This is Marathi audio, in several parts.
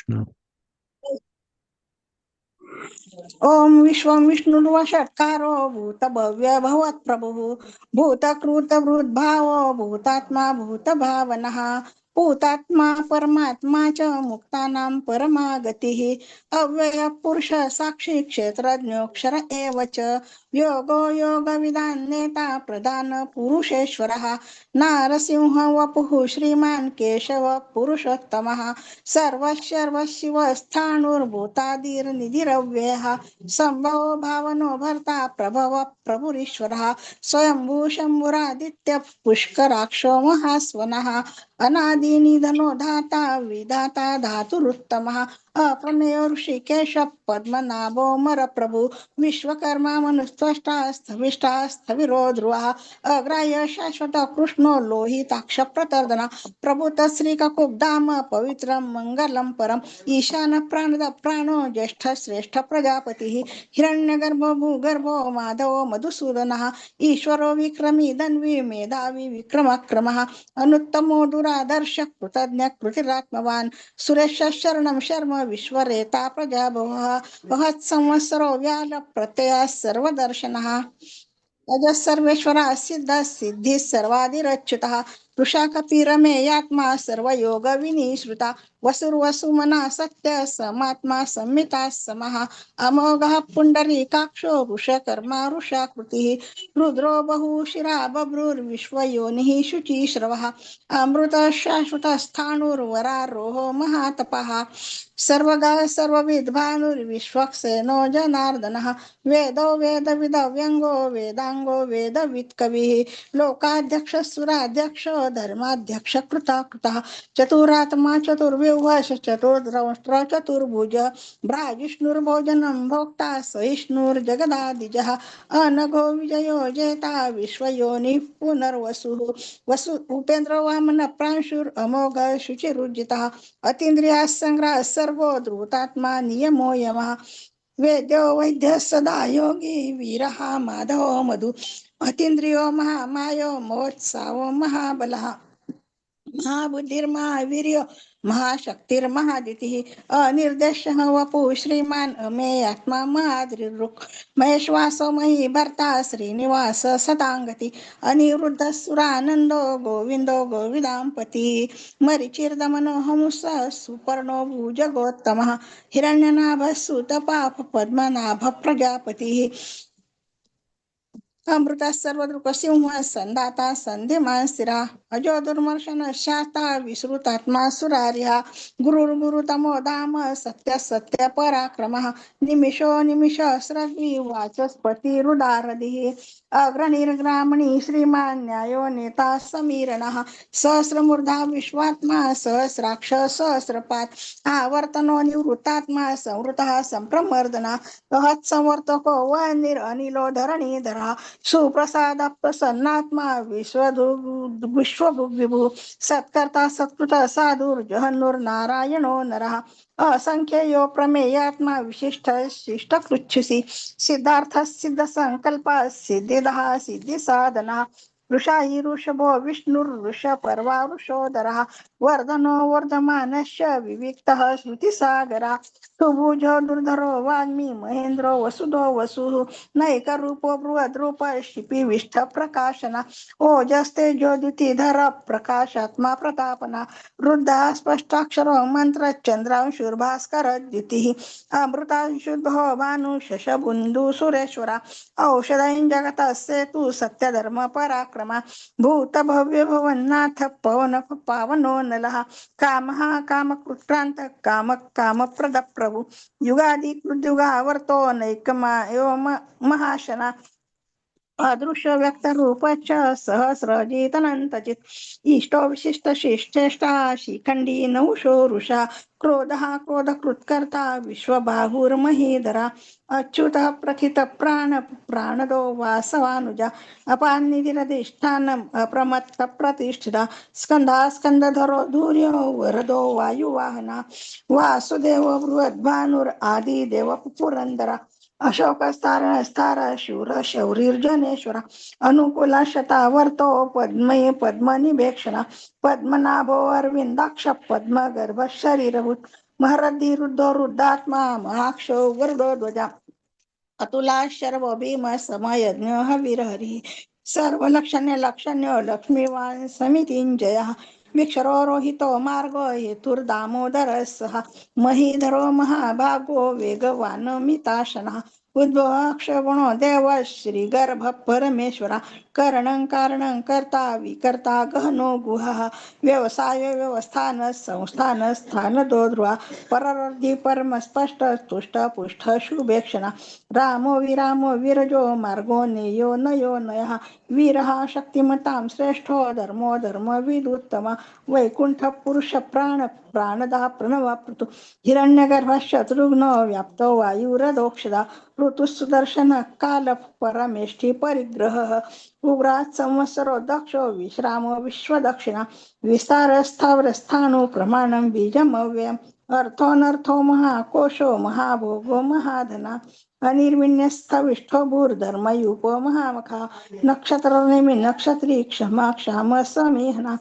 कृष्ण. ओम विश्वं विष्णुर्वषट्कारो भूतभव्य भवत्प्रभुः भूतकृतभृद्भावो भूतात्मा भूतभावनः भूतात्मा परमात्मा च मुक्तानां परमा गतिः अव्ययः पुरुषः साक्षी क्षेत्रज्ञोऽक्षर एव च योगो योगविदान् नेता प्रधान पुरुषेश्वरः नारसिंह वपुः श्रीमान् केशव पुरुषोत्तमः सर्वशर्वशिवस्थाणुर्भूतादिर्निधिरव्ययः संभवो भावनो भर्ता प्रभव प्रभुरीश्वरः स्वयंभू शम्भुरादित्य पुष्कराक्षो महास्वनः अनादिनिधनो धाता विधाता धातुरुत्तमः अप्रमेयो ऋषिकेश पद्मनाभो मरप्रभु विश्वकर्मा मनुस्त्वष्टा स्थविष्टा स्थविरो ध्रुवः अग्राह्य शाश्वत कृष्णो लोहिताक्ष प्रतर्दन प्रभुत श्रीककुब्धाम पवित्रं मङ्गलं परम् ईशान प्राणद प्राणो ज्येष्ठ श्रेष्ठ प्रजापतिः हिरण्यगर्भो भूगर्भो माधवो मधुसूदनः ईश्वरो विक्रमी धन्वी मेधावी विक्रमक्रमः अनुत्तमो दुरादर्श कृतज्ञ कृतिरात्मवान् सुरेश शरणं शर्म विश्वरेता प्रजाभवः वहत्संवत्सरो व्याल प्रत्ययः सर्वदर्शनः अजः सर्वेश्वरः सिद्धः सिद्धिः सर्वादिरच्युतः वृषा कपिरमेयात्मा सर्वयोगविनिश्रुता वसुर्वसुमना सत्य समात्मा संमिता समः अमोघः पुण्डरीकाक्षो वृषकर्मा वृषाकृतिः रुद्रो बहुशिरा बभ्रुर्विश्वयोनिः शुचिश्रवः अमृत शाश्वत स्थाणुर्वरारोहो महातपः सर्वगा सर्वविद्भानुर्विश्वक्सेनो जनार्दनः वेदो वेदविद व्यङ्गो वेदाङ्गो वेदवित् कविः लोकाध्यक्ष सुराध्यक्ष धर्माध्यक्ष कृता कृतः चतुरात्मा चतुर्व्यूह चतुर्द्रष्ट्र चतुर्भुज भ्राजिष्णुर्भोजनं भोक्ता सहिष्णुर्जगदादिजः अनघो विजयो जेता विश्वयोनिः पुनर्वसुः वसु उपेन्द्र वामन प्रांशुर अमोघ शुचिरुज्जितः अतीन्द्रियः संग्रह सर्वो धृतात्मा नियमो यमः वेद्यो वैद्य सदा योगी वीरः माधवो मधु अतीन्द्रियो महामायो महोत्साहो महाबलः महाबुद्धिर्महावीर्यो महाशक्तिर्महादितिः अनिर्देशः वपुः श्रीमान् अमेयात्मा महाद्रिरुक् महेश्वासो मही भर्ता श्रीनिवास सताङ्गति अनिरुद्धः सुरानन्दो गोविन्दो गोविदाम्पति मरिचिर्दमनो हंसः सुपर्णो भुजगोत्तमः हिरण्यनाभः सुतपाप पद्मनाभ प्रजापतिः अमृत सर्वदृक सिंह संदाता संधिमान स्थिरा अजो दुर्मर्शन शाता विश्रुतात्मा सुरार्या गुरुर्गुरुतमो धाम सत्य सत्य पराक्रमः निमिषो निमिष स्रग्वी वाचस्पतिरुदारधिः अग्रनिर्ग्रामणी श्रीमान् न्यायो नेता समीरणः सहस्रमूर्धा विश्वात्मा सहस्राक्ष सहस्रपात् आवर्तनो निवृत्तात्मा संवृतः संप्रमर्दना सहत्संवर्तको वह्निरनिलो धरणीधरः सुप्रसाद प्रसन्नात्मा विश्वभुग्विभु सत्कर्ता सत्कृत साधुर्जहन्नुर्नारायणो नरः असंख्ययो प्रमेयात्मा विशिष्ट शिष्टकृच्छुषि सिद्धार्थ सिद्ध संकल्प सिद्धिदः सिद्धि साधना वृषाहि वृषभो विष्णुर्वृष पर्वा वृषोदरः वर्धनो वर्धमानश्च विविक्तः श्रुतिसागरः सुभुजो दुर्धरो वाग्मी महेन्द्रो वसुधो वसुः नैकरूपो बृहद्रूप शिपिविष्ठ प्रकाशना ओजस्ते ज्योतिधर प्रकाशात्मा प्रतापना रुद्रः स्पष्टाक्षरो मंत्र चंद्रांशुर्भास्कर द्युतिः अमृतांशुद्धो भानु शशबुन्धु सुरेश्वरा औषधं जगत सेतु सत्यधर्म पराक्रमा भूत भव्य भवन्नाथ पवन पावनो नलः कामः कामकृत्रांत काम कामप्रद प्रभु युगादि कृद्युगावर्तो नैकमायो महाशना अदृश्य व्यक्त रूप च सहस्रजितनंतचित इष्टो विशिष्ट शिष्टेष्टा शिखंडी नौशो रुषा क्रोधः क्रोधकृत्कर्ता विश्वबाहुर्महीधरा अच्युतः प्रथित प्राण प्राणदो वासवानुजा अपान्निधिरधिष्ठानम् अप्रमत्त प्रतिष्ठिता स्कंधा स्कंदधरो धूर्यो वरदो वायुवाहना वासुदेव बृहद्भानुर आदि देव पुरंदरा अशोक स्तार शूर शौरीर्जनेश्वर अनुकूला शतावर्तो पद्मये पद्मनिभेक्षण पद्मनाभो अरविंदाक्ष पद्मगर्भ शरीरभूत महरद्धी रुद्धो रुद्धात्मा महाक्षो गरुडो ध्वजा अतुला शर्व भीम समयज्ञ हविरहरी सर्व लक्षण्य लक्षण्य लक्ष्मीवान समितिंजय विक्षरो रोहितो मार्गो हेतुर्दामोदर सहा महीधरो महाभागो वेगवान मिताशना उद्भवाक्षगुणो देव श्री गर्भ परमेश्वरा करणं कारणं कर्ता विकर्ता गहनो गुहा व्यवसाय व्यवस्थान संस्थान स्थान दोध्रुवा पररर्धी परम स्पष्ट तुष्ट पुष्ट शुभेक्षणा रामो विरामो विरजो मार्गो नेयो नयो नयः वीरः शक्तिमतां श्रेष्ठो धर्मो धर्मविदुत्तम वैकुंठ पुरुष प्राण प्राणदा प्रणवा पृथु हिरण्यगर्भ शत्रुघ्नो व्याप्तो वायुरदोक्षदा ऋतु सुदर्शन काल परमेष्ठी परिग्रह उग्रात संवत्सरो दक्षो विश्रामो विश्वदक्षिणा विस्तार स्थावर स्थाणु प्रमाणं बीजमव्ययम् अर्थोनर्थो महाकोशो महाभोगो महाधना अनिर्विण्यस्थविष्ठो भूर्धर्मयूपो महामखा नक्षत्रनेमि नक्षत्री क्षमा क्षाम समेहना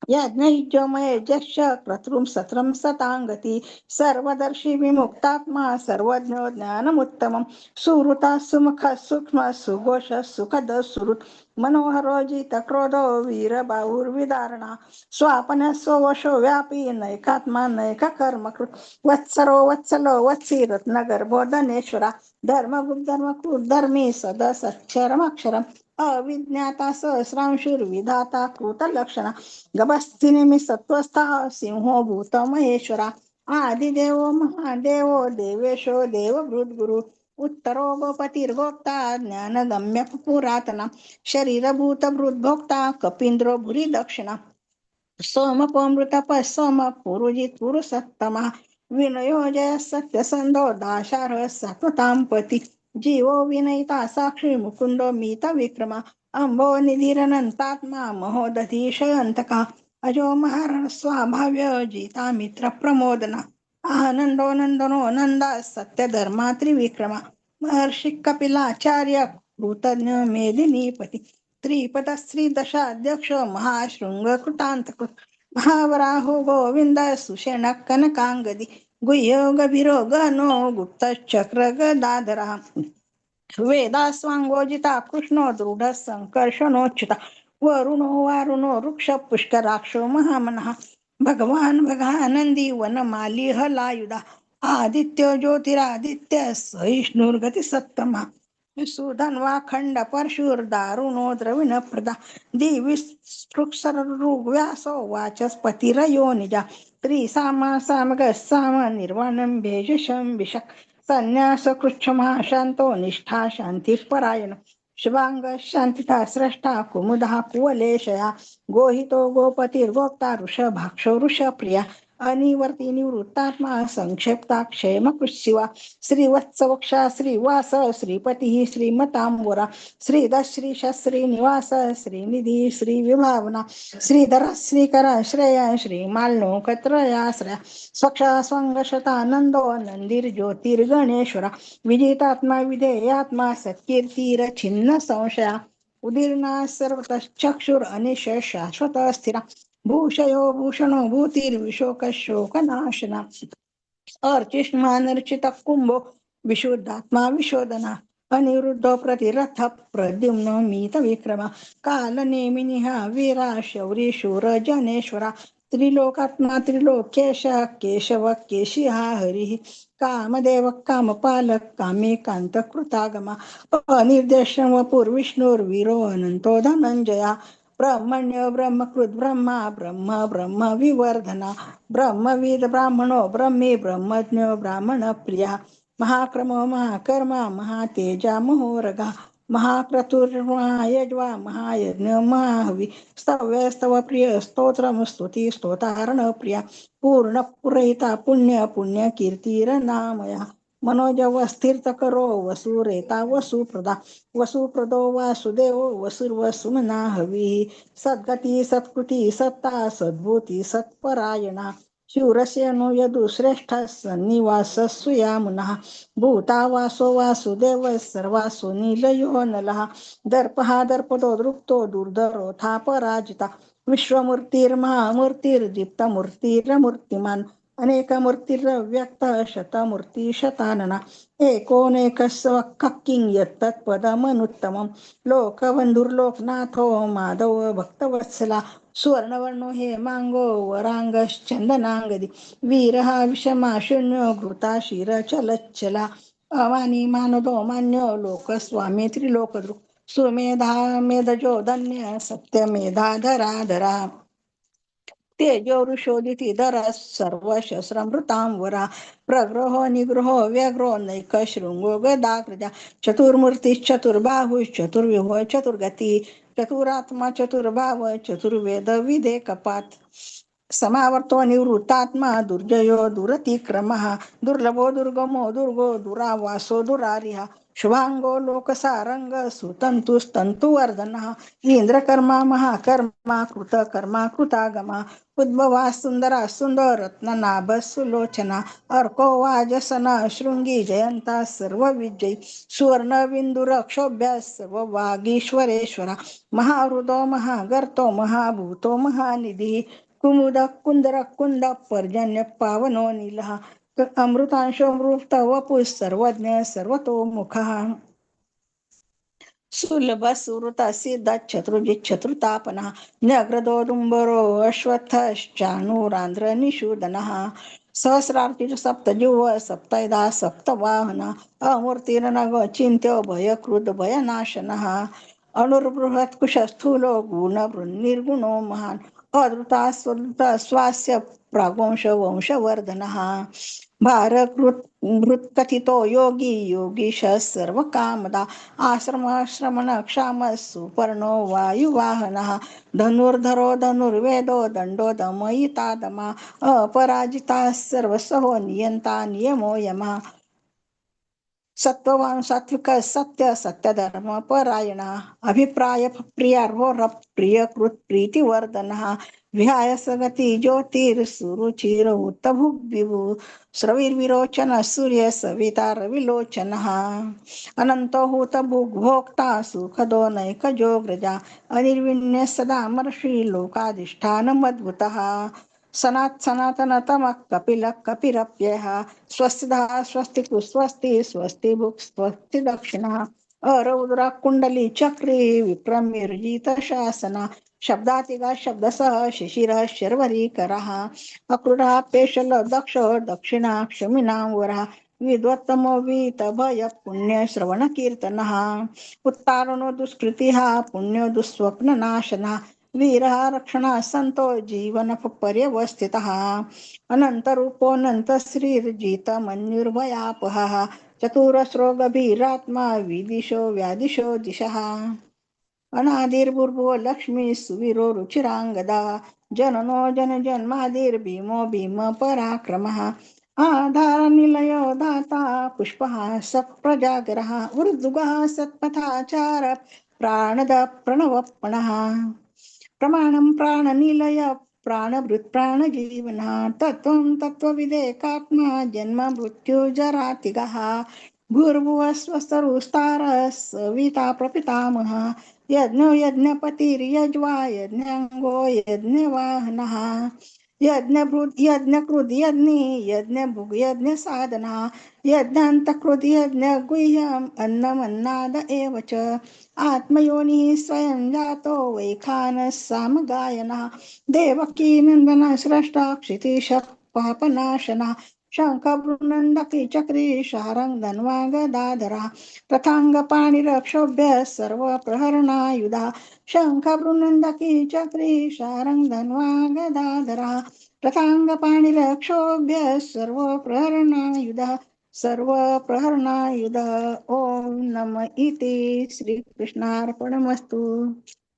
यज्ञयुज्यमये जक्ष क्रतुं सत्रं सतांगती सर्वदर्शी विमुक्तात्मा सर्वज्ञो ज्ञानमुत्तमं सुहृता सुमुख सूक्ष्म सुघोष सुखद सुहृत् मनोहरोजित क्रोधो वीरबाहुर्विदारणा स्वापन स्ववशो व्यापी नैकात्मा नैक कर्मकृत् वत्सरो वत्सलो वत्सी रत्नगर्भो धनेश्वरा धर्मगुप्धर्मकृत् धर्मी सद सच्चरमक्षरम् अविज्ञाता सहस्रांशुर्विधाता कृतलक्षणा गभस्तिनिमि सत्वस्था सिंहो भूत महेश्वरा आदिदेवो महादेवो देवेशो देवभृद्गुरु उत्तरो गोपतिर्गोप्ता ज्ञानगम्य पुरातना शरीरभूत भृद्भोक्ता कपींद्रो भूरी दक्षिणा सोमपोमृतप सोम पुरुजित पुरुषोत्तमः विनयो जय सत्यसंधो दाशारः सत्वतांपती जीवो विनयिता साक्षी मुकुंदो मीत विक्रमा अंबो निधिरनंतात्मा महोदधीशयंतका अजो महारण स्वाभाव्य जिता मित्र प्रमोदना आनंदो नंदनो नंदा सत्य धर्मा त्रिविक्रमा महर्षि कपिलाचार्य कृतज्ञ मेदिनीपती त्रिपद श्री दशाध्यक्ष महाशृंग कृतांतकृत महावराहो गोविंद सुषेण कनकांगदी गुह्य गभीरो गनो गुप्त चक्र गदाधरा वेदास्वांगोजिता कृष्णो दृढ संकर्षणोच्युता वरुणो वारुणो वृक्ष पुष्कराक्षो महामनः भगवान भगानंदी वनमाली हलायुधा आदित्य ज्योतिरादित्य सहिष्णुर्गती सत्तमा सुधन्वा खंड परशुर दारुणो द्रविण प्रदा दिवि स्पृक्षरऋग्व्यासो वाचस्पतिरयो निजा त्रिसामा सामग साम निर्वाणं भेषजं विशक संन्यास कृच्छमा शांतो निष्ठा शांती परायण शुभांग शांतिता श्रेष्ठा कुमुदा कुवलेशया गोहितो गोपतिर्गोप्ता वृषभाक्षो वृषप्रिया अनिवर्ती निवृत्तात्मा संक्षेप्ता क्षेम कृशिवा श्रीवत्सवक्षा श्रीवास श्रीपती श्रीमतांबोरा श्रीधर श्रीश श्रीनिवास श्रीनिधी श्रीविभावना श्रीधर श्रीकर श्रेय श्रीमाल्नो कत्रयाश्रया स्वक्षा स्वंगशतानंदो नंदीर ज्योतिर्गणेश्वरा विजितात्मा विधेयात्मा सत्कीर्तीर छिन्न संशया उदीर्णा सर्वतश्चक्षुर अनिश शाश्वत स्थिरा भूषयो भूषणो भूतिर्विशोक शोकनाशना अर्चिष्मानर्चित कुंभो विशुद्धात्मा विशोधना अनिरुद्धो प्रतिरथ प्रद्युम्नो मीत विक्रमा कालनेमिनिहा वीरा शौरी शूर जनेश्वरा त्रिलोकात्मा त्रिलोकेश केशव केशिहा हरिः कामदेव कामपालक कामे कांत कृतागमा अनिर्देशन पूर्विष्णुर्वीरो अनंतो धनंजया ब्रह्मण्य ब्रह्मकृत ब्रह्मा ब्रह्म ब्रह्म विवर्धना ब्रह्मविद ब्राह्मणो ब्रह्मी ब्रह्मज्ञ ब्राह्मण प्रिया महाक्रमो महाकर्मा महातेजा महोरगा महाक्रतुर्महायज्वा महायज्ञ महाहवी स्तव्य स्तव प्रिय स्तोत्रम स्तुती स्तोतारण प्रिया पूर्ण पुरहिता पुण्य पुण्य कीर्तीर नामया मनोजव स्थिरत करो वसुरेता वसुप्रदा वसुप्रदो वासुदेवो वसुर्वसुमना हवी सद्गती सत्कृती सत्ता सद्भूती सत्परायणा शूरस्य नो यदुश्रेष्ठ सन्निवास सुयामुनः भूता वासो वासुदेव सर्वासु नीलयो नलः दर्पहा दर्पदो दृप्तो दुर्धरोथा पराजिता विश्वमूर्तिर्महामूर्तिर्दीप्तमूर्तिर्मूर्तिमान् अनेक मूर्तिरव्यक्त शतमूर्ती शतानना एकोनेकस्वक्किं यत्तत्पदमनुत्तमं लोकबंधुर्लोकनाथो माधव भक्तवत्सला सुवर्णवर्णो हेमांगो वरांगश्चंदनांगदी वीरहा विषमा शून्यो घृता क्षीरचलच्चला अवानी मानदो मान्य लोकस्वामी त्रिलोकदृ सुमेधा मेधजो धन्य सत्यमेधाधरा तेजो वृषोदिती धरा सर्व शस्त्रमृतांवरा प्रग्रहो निग्रहो व्यग्रो नैक शृंगो गदाकृजा चतुर्बाहुश्चतुर्व्यूह चतुर्गती चतुरात्मा चतुर्भाव चतुर्वेद विदे कपात समावर्तो निवृत्तात्मा दुर्जयो दुरतिक्रमः दुर्लभो दुर्गमो दुर्गो दुरावासो दुरारिहा शुभांगो लोकसारंग सुतंतुस्तंतुवर्धनः इंद्रकर्मा महाकर्मा कृतकर्मा कृतागमा उद्भवा सुंदरा सुंदर रत्ननाभ सुलोचना अर्को वाजसना शृंगी जयंता सर्व विजयी सुवर्ण बिंदुरक्षोभ्य सर्व वागीश्वरेश्वरा महाहृदो महागर्तो महाभूतो महानिधी कुमुद कुंदर कुंद पर्जन्य पावनो नीलः अमृतांशो मृत वपु सर्वज्ञ सर्वतोमुखः सुलभ सुहृत सिद्ध चतुर्जित चतुर्तापनः न्यग्रदोदुम्बरो अश्वत्थश्चाणूरान्ध्र निषूदनः सहस्रार्चित सप्तजिह्व सप्तैधा सप्तवाहनः अमूर्तिर्नग चिन्त्यो भयकृत भयनाशनः अणुर्बृहत्कुशस्थूलो गुणनिर्गुणो महान् अधृता स्वधृता स्वास्य प्रागुंश वंशवर्धनः भारकृत हृत्कथितो योगी योगीश सर्वकामदा आश्रमश्रमण क्षाम सुपर्णो वायुवाहनः धनुर्धरो धनुर्वेदो दंडो दमयिता दमा अपराजिता सर्वसहो नियंता नियमो यमा सत्ववान सात्विक सत्य सत्यधर्म परायण अभिप्राय प्रियार्हो प्रियकृत प्रीतिवर्धनः विहाय सगती ज्योतिर्सुरुचिर उत्तभुग्विभु स्रविर्विरोचन सूर्य सविता रविलोचनः अनंतो हूत भोक्ता सुखदो नैकजोग्रजा अनिर्विण्य सदा मर्षि लोकाधिष्ठानमद्भुतः सनातनतमः कपिलः कपिरप्ययः स्वस्तिधा स्वस्ति स्वस्ति स्वस्ति भुक् स्वस्ति दक्षिणः अरौद्रा कुंडली चक्री विक्रमिर्जित शासना शब्दातिगा शब्दसः शिशिरः शर्वरीकरः अक्रूरः पेशल दक्ष दक्षिणा क्षमिनावरः विद्वत्तमो वीतभय पुण्य श्रवण कीर्तनः उत्तारणो दुष्कृतिः पुण्यो दुःस्वप्ननाशनः वीरः रक्षणः सन्तो जीवन पर्यवस्थितः अनन्तरूपोऽनन्त श्रीर्जित मन्युर्भयापहः चतुरस्रो गभीरात्मा विदिशो व्यादिशो दिशः अनादिर्भूर्भुव लक्ष्मी सुवीरो रुचिरांगदा जननो जन जन्मादिर्भीमो भीम पराक्रमः आधार निलयो दाता पुष्पः सत्प्रजागरः ऊर्ध्वगः सत्पथाचार प्राणद प्रणवपणः प्रमाणं प्राणनिलय प्राणभृत् प्राणजीवना तत्त्वं तत्त्वविदेकात्मा जन्म मृत्युजरातिगः भूर्भुवस्वस्तरुस्तार सविता प्रपितामह यज्ञो यज्ञपतिर्यज्वा यज्ञांगो यज्ञवाहनः यज्ञभृत् यज्ञकृत यज्ञी यज्ञभुग् यज्ञसाधना यज्ञान्तकृत यज्ञगुह्यम् अन्नमन्नाद एव च आत्मयोनिः स्वयं जातो वैखानः सामगायनः देवकी नन्दनः स्रष्टा क्षितिशः पापनाशनः शङ्खभ्रुनन्दकी चक्री शारङ्ग धन्वा गदाधरा रथाङ्गपाणिरक्षोभ्य सर्वप्रहरणायुधा शङ्खभ्रुनन्दकी चक्री शारङ्ग धन्वा गदाधरा रथाङ्गपाणिरक्षोभ्य सर्वप्रहरणायुधा सर्वप्रहरणायुधा ओम नम इति श्रीकृष्णार्पणमस्तु.